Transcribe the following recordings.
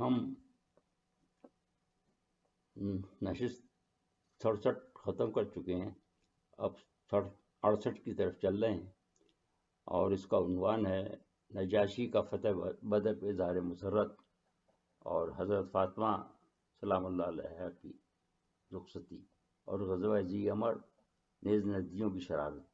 ہم نشست 67 ختم کر چکے ہیں، اب 68 کی طرف چل رہے ہیں، اور اس کا عنوان ہے نجاشی کا فتح بدر پہ اظہار مسرت اور حضرت فاطمہ سلام اللہ علیہ کی رخصتی اور غزوہ ذی عمر نیز ندیوں کی شرارت۔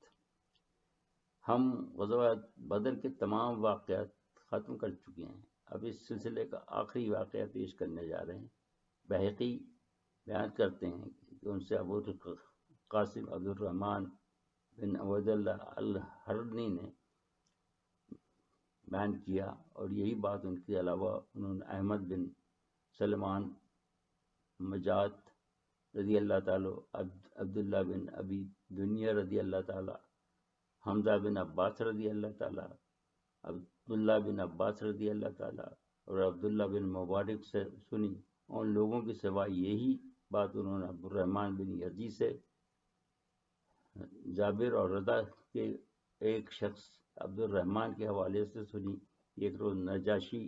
ہم غزوہ بدر کے تمام واقعات ختم کر چکے ہیں، اب اس سلسلے کا آخری واقعہ پیش کرنے جا رہے ہیں۔ بہقی بیان کرتے ہیں کہ ان سے ابو قاسم عبد الرحمن بن عبد اللہ الحرنی نے بیان کیا، اور یہی بات ان کے علاوہ انہوں نے احمد بن سلمان مجاد رضی اللہ تعالی، عبداللہ بن ابی دنیا رضی اللہ تعالی، حمزہ بن عباس رضی اللہ تعالی، عبداللہ بن عباس رضی اللہ تعالی اور عبداللہ بن مبارک سے سنی۔ ان لوگوں کی سوا یہی بات انہوں نے عبد الرحمن بن یزید سے، جابر اور رضا کے ایک شخص عبد الرحمن کے حوالے سے سنی۔ ایک روز نجاشی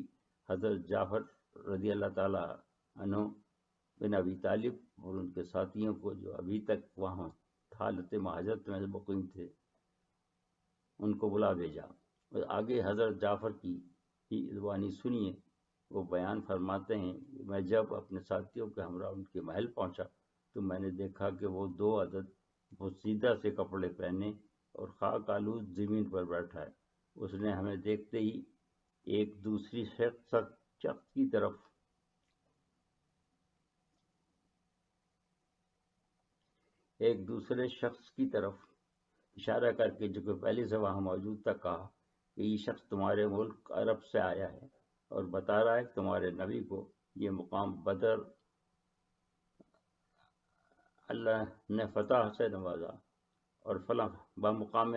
حضرت جعفر رضی اللہ تعالی عنہ بن ابی طالب اور ان کے ساتھیوں کو، جو ابھی تک وہاں حالت مہاجرت میں مقیم تھے، ان کو بلا بھیجا۔ اور آگے حضرت جعفر کی ہی زبانی سنیے۔ وہ بیان فرماتے ہیں کہ میں جب اپنے ساتھیوں کے ہمراہ ان کے محل پہنچا تو میں نے دیکھا کہ وہ 2 عدد پوشیدہ سے کپڑے پہنے اور خاک آلود زمین پر بیٹھا ہے۔ اس نے ہمیں دیکھتے ہی ایک دوسرے شخص کی طرف اشارہ کر کے، جو کہ پہلے سے وہاں موجود تھا، کہا کہ یہ شخص تمہارے ملک عرب سے آیا ہے اور بتا رہا ہے کہ تمہارے نبی کو یہ مقام بدر اللہ نے فتح سے نوازا، اور فلاں بمقام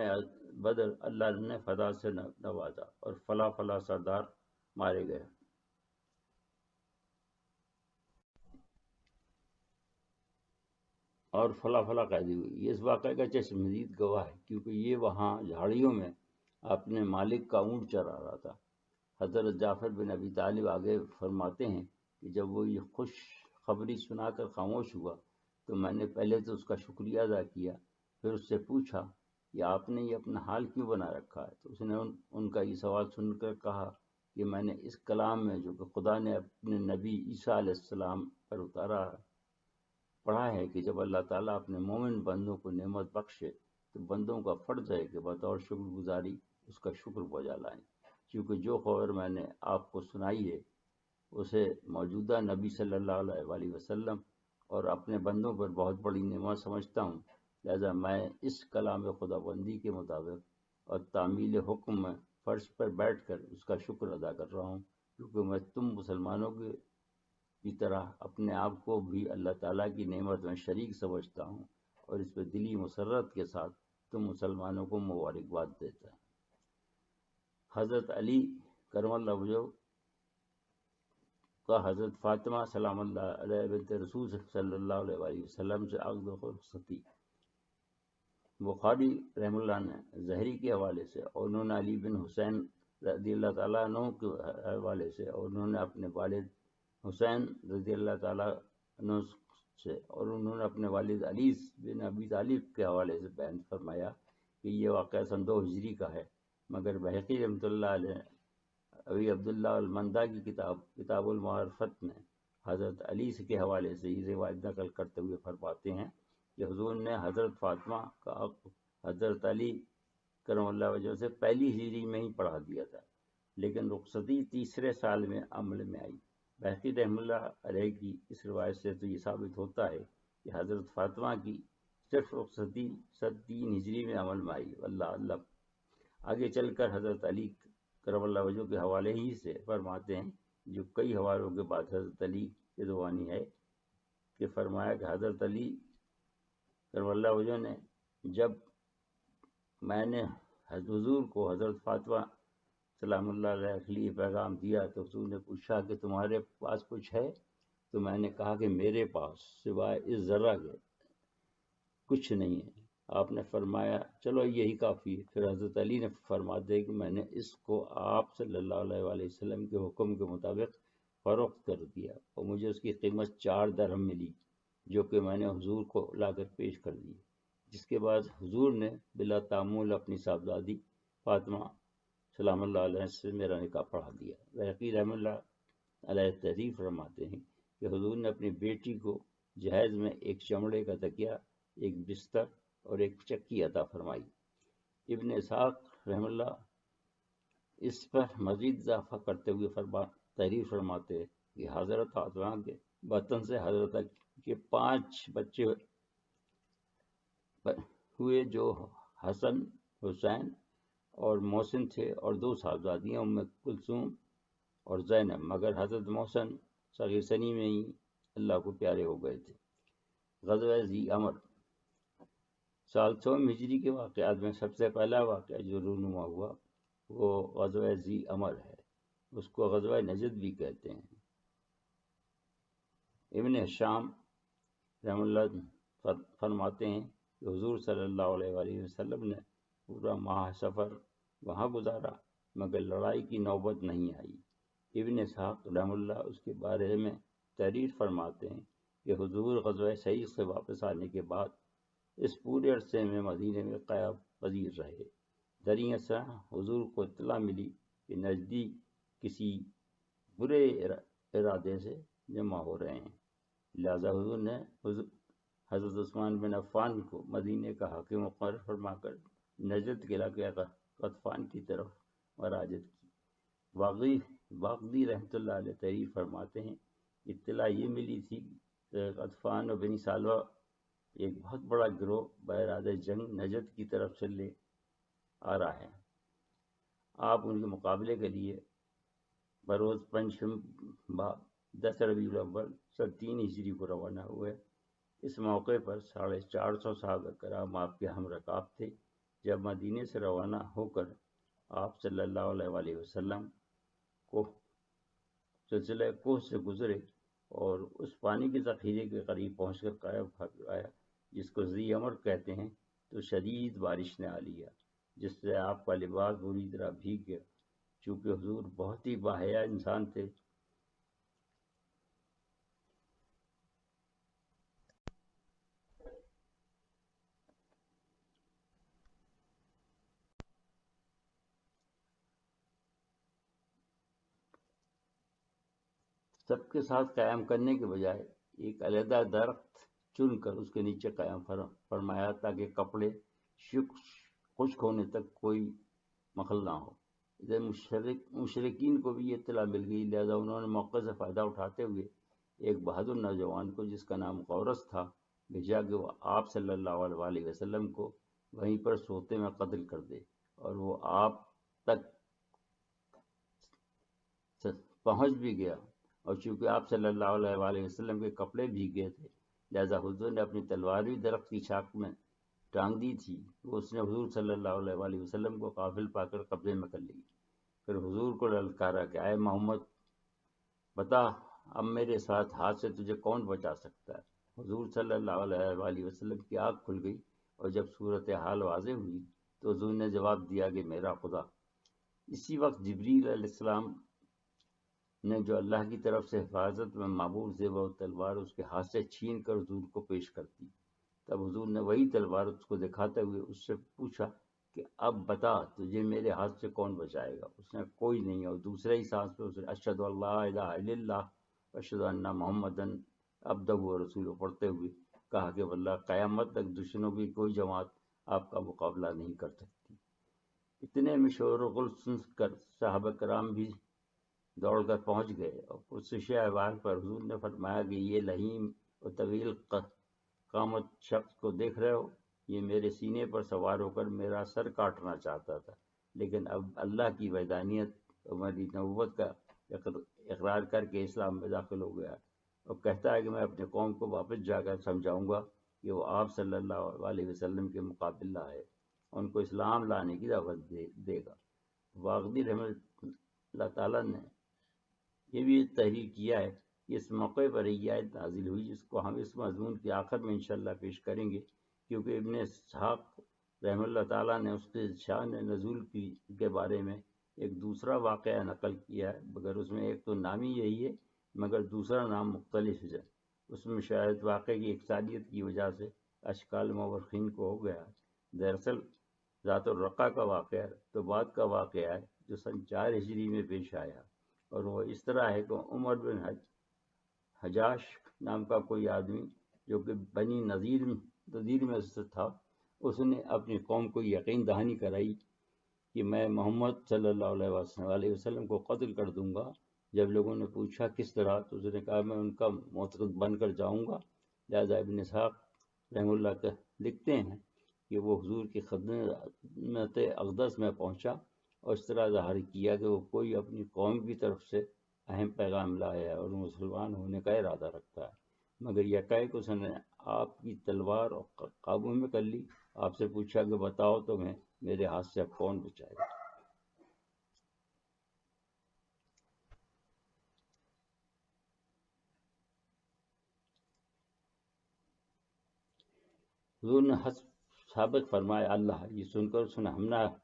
بدر اللہ نے فتح سے نوازا، اور فلاں فلاں سردار مارے گئے، اور فلاں فلاں قیدی ہوئی۔ یہ اس واقعے کا چشم مزید گواہ ہے، کیونکہ یہ وہاں جھاڑیوں میں اپنے مالک کا اونٹ چرا رہا تھا۔ حضرت جعفر بن ابی طالب آگے فرماتے ہیں کہ جب وہ یہ خوش خبری سنا کر خاموش ہوا تو میں نے پہلے تو اس کا شکریہ ادا کیا، پھر اس سے پوچھا کہ آپ نے یہ اپنا حال کیوں بنا رکھا ہے؟ تو اس نے ان کا یہ سوال سن کر کہا کہ میں نے اس کلام میں جو کہ خدا نے اپنے نبی عیسیٰ علیہ السلام پر اتارا پڑھا ہے کہ جب اللہ تعالیٰ اپنے مومن بندوں کو نعمت بخشے تو بندوں کا فرض ہے کہ بطور شکر گزاری اس کا شکر بجا لائیں، کیونکہ جو خبر میں نے آپ کو سنائی ہے اسے موجودہ نبی صلی اللہ علیہ وسلم اور اپنے بندوں پر بہت بڑی نعمت سمجھتا ہوں، لہذا میں اس کلام خدا بندی کے مطابق اور تعمیل حکم میں فرش پر بیٹھ کر اس کا شکر ادا کر رہا ہوں، کیونکہ میں تم مسلمانوں کی طرح اپنے آپ کو بھی اللہ تعالیٰ کی نعمت میں شریک سمجھتا ہوں، اور اس پہ دلی مسرت کے ساتھ تم مسلمانوں کو مبارکباد دیتا ہوں۔ حضرت علی کرم اللہ وجہہ کا حضرت فاطمہ سلام اللہ علیہ بنت رسول صلی اللہ علیہ وسلم سے عقد و رخصتی۔ بخاری رحم اللہ نے زہری کے حوالے سے، اور انہوں نے علی بن حسین رضی اللہ تعالیٰ عنہ کے حوالے سے، اور انہوں نے اپنے والد حسین رضی اللہ تعالیٰ عنہ سے، اور انہوں نے اپنے والد علی بن ابی طالب کے حوالے سے بیان فرمایا کہ یہ واقعہ سن 2 ہجری کا ہے، مگر بہقی رحمۃ اللہ علیہ ابی عبداللہ المندہ کی کتاب المعرفت میں حضرت علی کے حوالے سے یہ روایت نقل کرتے ہوئے فرماتے ہیں کہ حضور نے حضرت فاطمہ کا عقد حضرت علی کرم اللہ وجہ سے 1 ہجری میں ہی پڑھا دیا تھا، لیکن رخصتی 3 سال میں عمل میں آئی۔ بہقی رحم اللہ علیہ کی اس روایت سے تو یہ ثابت ہوتا ہے کہ حضرت فاطمہ کی صرف رخصتی 3 ہجری میں عمل میں آئی۔ اللہ آگے چل کر حضرت علی کرم اللہ وجہ کے حوالے ہی سے فرماتے ہیں، جو کئی حوالوں کے بعد حضرت علی کی زبانی ہے، کہ فرمایا کہ حضرت علی کرم اللہ وجہ نے، جب میں نے حضور کو حضرت فاطمہ سلام اللہ علیہ کے لیے پیغام دیا تو حضور نے پوچھا کہ تمہارے پاس کچھ ہے؟ تو میں نے کہا کہ میرے پاس سوائے اس ذرہ کے کچھ نہیں ہے۔ آپ نے فرمایا چلو یہی کافی ہے۔ پھر حضرت علی نے فرماتے کہ میں نے اس کو آپ صلی اللہ علیہ وسلم کے حکم کے مطابق فروخت کر دیا اور مجھے اس کی قیمت 4 درہم ملی، جو کہ میں نے حضور کو لا کر پیش کر دی، جس کے بعد حضور نے بلا تعمل اپنی صاحبزادی فاطمہ سلام اللہ علیہ سے میرا نکاح پڑھا دیا۔ بیہقی رحمہ اللہ علیہ تحریر فرماتے ہیں کہ حضور نے اپنی بیٹی کو جہیز میں ایک چمڑے کا تکیہ، ایک بستر اور ایک چکی عطا فرمائی۔ ابن اسحاق رحمہ اللہ اس پر مزید اضافہ کرتے ہوئے تحریر فرماتے ہیں کہ حضرت فاطمہ کے بطن سے حضرت کے 5 بچے ہوئے، جو حسن، حسین اور محسن تھے، اور 2 صاحبزادیاں ام کلثوم اور زینب، مگر حضرت محسن صغیر سنی میں ہی اللہ کو پیارے ہو گئے تھے۔ غزوہ ذی امر سال 100 ہجری کے واقعات میں سب سے پہلا واقعہ جو رونما ہوا وہ غزوہ ذی امر ہے، اس کو غزوہ نجد بھی کہتے ہیں۔ ابن شام رحم اللہ فرماتے ہیں کہ حضور صلی اللہ علیہ وآلہ وسلم نے پورا ماہ سفر وہاں گزارا، مگر لڑائی کی نوبت نہیں آئی۔ ابن اسحاق رحم اللہ اس کے بارے میں تحریر فرماتے ہیں کہ حضور غزوہ صحیح سے واپس آنے کے بعد اس پورے عرصے میں مدینے میں قیام پذیر رہے۔ دریں اثر حضور کو اطلاع ملی کہ نجدی کسی برے ارادے سے جمع ہو رہے ہیں، لہذا حضور نے حضرت عثمان بن عفان کو مدینے کا حاکم مقرر فرما کر نجد کے علاقے غطفان کی طرف مراجعت کی۔ واقدی رحمۃ اللہ علیہ تحریر فرماتے ہیں اطلاع یہ ملی تھی کہ غطفان اور بنی سالوہ ایک بہت بڑا گروہ بارادہ جنگ نجد کی طرف سے لے آ رہا ہے۔ آپ ان کے مقابلے کے لیے بروز پنجشنبہ 10 ربیع الاول 3 ہجری کو روانہ ہوئے۔ اس موقع پر 450 صحابہ کرام آپ کے ہم رکاب تھے۔ جب مدینے سے روانہ ہو کر آپ صلی اللہ علیہ وآلہ وسلم کو سلسلہ کوہ سے گزرے اور اس پانی کے ذخیرے کے قریب پہنچ کر قیام فرمایا جس کو ذی امر کہتے ہیں، تو شدید بارش نے آ لیا، جس سے آپ کا لباس بری طرح بھیگ گیا۔ چونکہ حضور بہت ہی باحیا انسان تھے، سب کے ساتھ قیام کرنے کے بجائے ایک علیحدہ درخت چن کر اس کے نیچے قیام فرمایا تاکہ کپڑے خشک ہونے تک کوئی مخل نہ ہو۔ ادھر مشرکین کو بھی یہ اطلاع مل گئی، لہذا انہوں نے موقع سے فائدہ اٹھاتے ہوئے ایک بہادر نوجوان کو جس کا نام غورث تھا بھیجا کہ وہ آپ صلی اللہ علیہ وآلہ وسلم کو وہیں پر سوتے میں قتل کر دے، اور وہ آپ تک پہنچ بھی گیا، اور چونکہ آپ صلی اللہ علیہ وآلہ وسلم کے کپڑے بھیگ گئے تھے لہذا حضور نے اپنی تلوار بھی درخت کی شاخ میں ٹانگ دی تھی، وہ اس نے حضور صلی اللہ علیہ وآلہ وسلم کو غافل پا کر قبضے میں کر لی۔ پھر حضور کو للکارا کہ اے محمد بتا اب میرے ساتھ ہاتھ سے تجھے کون بچا سکتا ہے۔ حضور صلی اللہ علیہ وآلہ وسلم کی آنکھ کھل گئی، اور جب صورتحال واضح ہوئی تو حضور نے جواب دیا کہ میرا خدا۔ اسی وقت جبریل علیہ السلام نے جو اللہ کی طرف سے حفاظت میں معمور زیبا و تلوار اس کے ہاتھ سے چھین کر حضور کو پیش کر دی، تب حضور نے وہی تلوار اس کو دکھاتے ہوئے اس سے پوچھا کہ اب بتا تجھے میرے ہاتھ سے کون بچائے گا۔ اس نے کوئی نہیں، اور دوسرے ہی سانس پہ اس نے اشہد ان لا الہ الا اللہ اشہد ان محمدن عبدہ و رسولہ پڑھتے ہوئے کہا کہ واللہ قیامت تک دشمنوں کی کوئی جماعت آپ کا مقابلہ نہیں کر سکتی۔ اتنے میں شور و غل سن کر صحابہ کرام بھی دوڑ کر پہنچ گئے، اور پرسش احوال پر حضور نے فرمایا کہ یہ لحیم اور طویل قامت شخص کو دیکھ رہے ہو، یہ میرے سینے پر سوار ہو کر میرا سر کاٹنا چاہتا تھا، لیکن اب اللہ کی وحدانیت اور میری نبوت کا اقرار کر کے اسلام میں داخل ہو گیا، اور کہتا ہے کہ میں اپنے قوم کو واپس جا کر سمجھاؤں گا کہ وہ آپ صلی اللہ علیہ وسلم کے مقابل ہے، ان کو اسلام لانے کی دعوت دے گا۔ واقدی رحمۃ اللہ تعالیٰ نے یہ بھی تحریر کیا ہے کہ اس موقع پر یہ آیت نازل ہوئی جس کو ہم اس مضمون کے آخر میں انشاءاللہ پیش کریں گے، کیونکہ ابن اسحاق رحمہ اللہ تعالیٰ نے اس کے شان نزول کے بارے میں ایک دوسرا واقعہ نقل کیا ہے، مگر اس میں ایک تو نامی یہی ہے مگر دوسرا نام مختلف ہے، اس میں شاید واقعے کی یکسانیت کی وجہ سے اشکال مورخین کو ہو گیا ہے۔ دراصل ذات الرقا کا واقعہ تو بعد کا واقعہ ہے جو سن 4 ہجری میں پیش آیا، اور وہ اس طرح ہے کہ عمر بن حجاش نام کا کوئی آدمی جو کہ بنی نذیر میں سے تھا، اس نے اپنی قوم کو یقین دہانی کرائی کہ میں محمد صلی اللہ علیہ وسلم کو قتل کر دوں گا۔ جب لوگوں نے پوچھا کس طرح، تو اس نے کہا میں ان کا معتقد بن کر جاؤں گا۔ لہذا ابن اسحاق رحم اللہ لکھتے ہیں کہ وہ حضور کی خدمت اقدس میں پہنچا اور اس طرح ظاہر کیا کہ وہ کوئی اپنی قوم کی طرف سے اہم پیغام لایا ہے اور مسلمان ہونے کا ارادہ رکھتا ہے، مگر یکایک اس نے آپ کی تلوار قابو میں کر لی۔ آپ سے پوچھا کہ بتاؤ تو میرے ہاتھ سے اب کون بچائے گا۔ حضور نے سابق فرمایا اللہ، یہ سن کر اس نے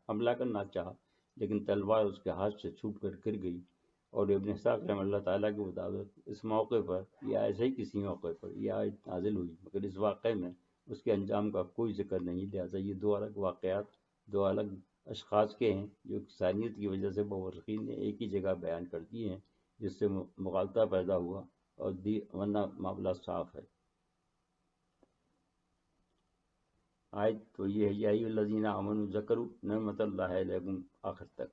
حملہ کرنا چاہا لیکن تلوار اس کے ہاتھ سے چھوٹ کر گر گئی، اور ابن اسحاق رحمہ اللہ تعالیٰ کے مطابق اس موقع پر یا ایسے ہی کسی موقع پر یہ آیت نازل ہوئی، مگر اس واقعے میں اس کے انجام کا کوئی ذکر نہیں۔ لہٰذا یہ دو الگ واقعات دو الگ اشخاص کے ہیں جو انسانیت کی وجہ سے مورخین نے ایک ہی جگہ بیان کر دیے ہیں، جس سے مغالطہ پیدا ہوا، اور ورنہ معاملہ صاف ہے۔ آیت تو یہ ہے یا ایھا الذین آمنوا ذکروا نعمت اللہ علیکم آخر تک۔